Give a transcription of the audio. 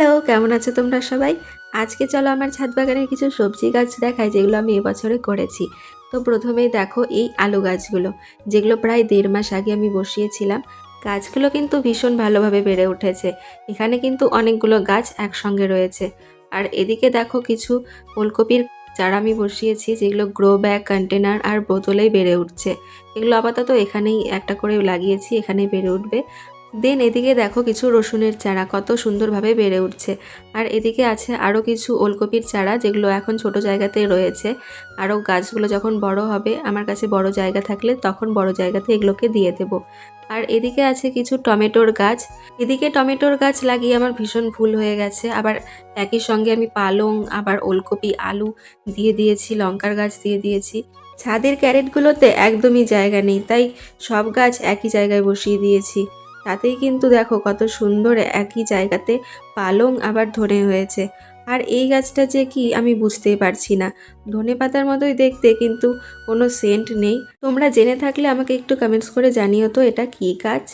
Hello, কেমন আছো তোমরা সবাই? আজকে চলো আমার ছাদ বাগানের কিছু সবজি গাছ দেখাই যেগুলো আমি এবছরে করেছি। তো প্রথমেই দেখো এই আলু গাছগুলো, যেগুলো প্রায় ১.৫ মাস আগে আমি বসিয়েছিলাম। গাছগুলো কিন্তু ভীষণ ভালোভাবে বেড়ে উঠেছে। এখানে কিন্তু অনেকগুলো গাছ একসঙ্গে রয়েছে। আর এদিকে দেখো কিছু ওলকপির চারা আমি বসিয়েছি, যেগুলো গ্রো ব্যাগ, কন্টেনার আর বোতলেই বেড়ে উঠছে। এগুলো আপাতত এখানেই একটা করে লাগিয়েছি, এখানেই বেড়ে উঠবে। দেন এদিকে দেখো কিছু রসুনের চারা কত সুন্দরভাবে বেড়ে উঠছে। আর এদিকে আছে আরও কিছু ওলকপির চারা, যেগুলো এখন ছোট জায়গাতেই রয়েছে। আরও গাছগুলো যখন বড় হবে, আমার কাছে বড় জায়গা থাকলে তখন বড় জায়গাতে এগুলোকে দিয়ে দেব। আর এদিকে আছে কিছু টমেটোর গাছ। এদিকে টমেটোর গাছ লাগিয়ে আমার ভীষণ ভুল হয়ে গেছে। আবার একই সঙ্গে আমি পালং, আবার ওলকপি, আলু দিয়ে দিয়েছি, লঙ্কার গাছ দিয়ে দিয়েছি। ছাদের ক্যারেটগুলোতে একদমই জায়গা নেই, তাই সব গাছ একই জায়গায় বসিয়ে দিয়েছি। তাতেই কিন্তু দেখো কত সুন্দর একই জায়গাতে পালং আবার ধনে হয়েছে। আর এই গাছটা যে কি আমি বুঝতেই পারছি না। ধনেপাতার মতোই দেখতে, কিন্তু কোনো সেন্ট নেই। তোমরা জেনে থাকলে আমাকে একটু কমেন্টস করে জানিও তো এটা কী গাছ।